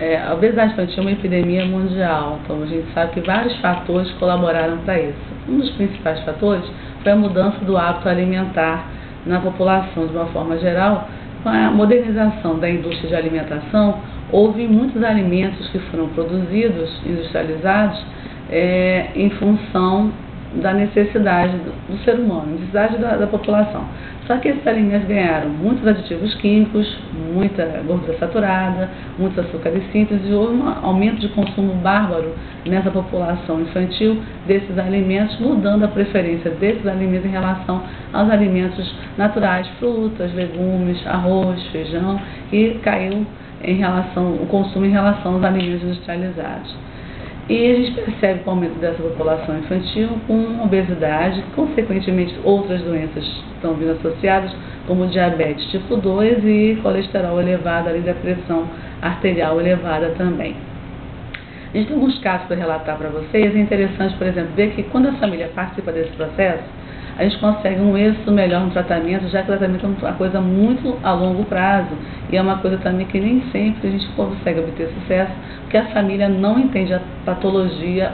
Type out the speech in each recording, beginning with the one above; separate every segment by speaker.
Speaker 1: A obesidade infantil é uma epidemia mundial, então a gente sabe que vários fatores colaboraram para isso. Um dos principais fatores foi a mudança do hábito alimentar na população de uma forma geral. Com a modernização da indústria de alimentação, houve muitos alimentos que foram produzidos, industrializados, em função da necessidade do ser humano, necessidade da população. Só que esses alimentos ganharam muitos aditivos químicos, muita gordura saturada, muitos açúcares simples, e houve um aumento de consumo bárbaro nessa população infantil desses alimentos, mudando a preferência desses alimentos em relação aos alimentos naturais, frutas, legumes, arroz, feijão, e caiu o consumo em relação aos alimentos industrializados. E a gente percebe com o aumento dessa população infantil com obesidade, consequentemente outras doenças estão vindo associadas, como diabetes tipo 2 e colesterol elevado, além da pressão arterial elevada também. A gente tem alguns casos para relatar para vocês. É interessante, por exemplo, ver que quando a família participa desse processo, a gente consegue um êxito melhor no tratamento, já que o tratamento é uma coisa muito a longo prazo e é uma coisa também que nem sempre a gente consegue obter sucesso, porque a família não entende a patologia,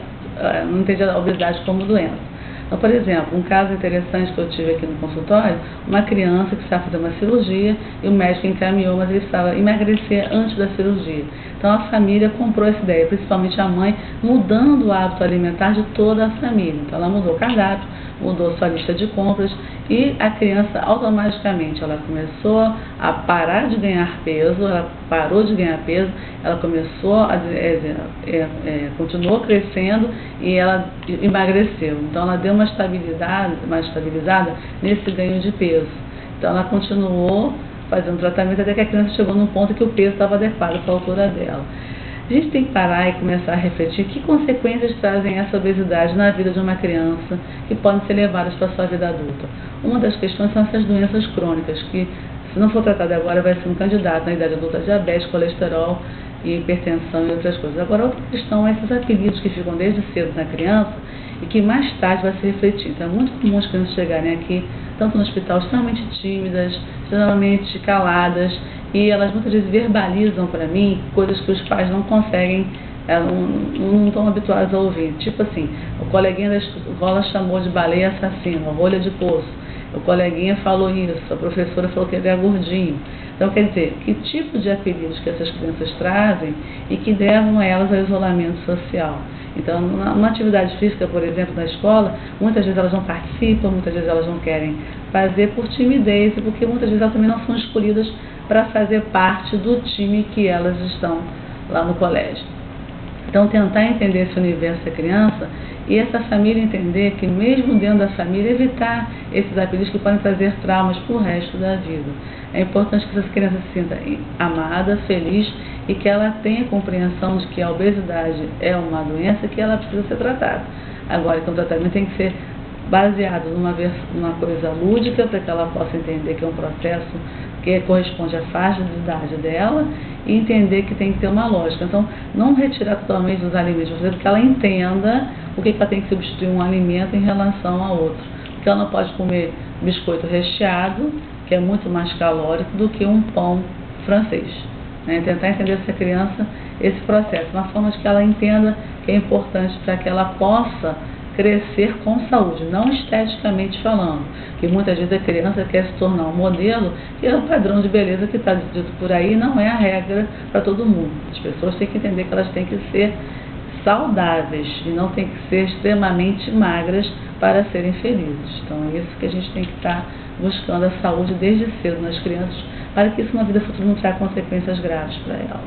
Speaker 1: não entende a obesidade como doença. Então, por exemplo, um caso interessante que eu tive aqui no consultório, uma criança que estava fazendo uma cirurgia e o médico encaminhou, mas ele precisava emagrecer antes da cirurgia. Então a família comprou essa ideia, principalmente a mãe, mudando o hábito alimentar de toda a família. Então ela mudou o cardápio, mudou sua lista de compras e a criança automaticamente ela começou a parar de ganhar peso, ela parou de ganhar peso, ela começou continuou crescendo e ela emagreceu. Então ela deu uma estabilizada nesse ganho de peso. Então ela continuou fazendo tratamento até que a criança chegou num ponto que o peso estava adequado para a altura dela. A gente tem que parar e começar a refletir que consequências trazem essa obesidade na vida de uma criança que podem ser levadas para a sua vida adulta. Uma das questões são essas doenças crônicas, que se não for tratada agora vai ser um candidato na idade adulta a diabetes, colesterol e hipertensão e outras coisas. Agora, outra questão é esses apelidos que ficam desde cedo na criança e que mais tarde vai se refletir. Então é muito comum as crianças chegarem aqui, tanto no hospital, extremamente tímidas, extremamente caladas, e elas muitas vezes verbalizam para mim coisas que os pais não conseguem, não estão habituados a ouvir. Tipo assim, o coleguinha da escola chamou de baleia assassina, rolha de poço. O coleguinha falou isso, a professora falou que ele é gordinho. Então, quer dizer, que tipo de apelidos que essas crianças trazem e que levam elas ao isolamento social. Então, numa atividade física, por exemplo, na escola, muitas vezes elas não participam, muitas vezes elas não querem fazer por timidez, e porque muitas vezes elas também não são escolhidas para fazer parte do time que elas estão lá no colégio. Então, tentar entender esse universo da criança e essa família entender que, mesmo dentro da família, evitar esses apelidos que podem trazer traumas para o resto da vida. É importante que essa criança se sinta amada, feliz e que ela tenha compreensão de que a obesidade é uma doença que ela precisa ser tratada. Agora, então, o tratamento tem que ser baseado numa coisa lúdica, para que ela possa entender que é um processo que corresponde à faixa de idade dela e entender que tem que ter uma lógica. Então, não retirar totalmente dos alimentos, mas que ela entenda o que ela tem que substituir um alimento em relação a outro. Porque ela não pode comer biscoito recheado, que é muito mais calórico do que um pão francês. Né? Tentar entender essa criança, esse processo, uma forma de que ela entenda que é importante para que ela possa crescer com saúde, não esteticamente falando, que muitas vezes a criança quer se tornar um modelo, que é o padrão de beleza que está dito por aí, não é a regra para todo mundo. As pessoas têm que entender que elas têm que ser saudáveis e não têm que ser extremamente magras para serem felizes. Então é isso que a gente tem que estar buscando, a saúde desde cedo nas crianças, para que isso na vida futura não traga consequências graves para ela.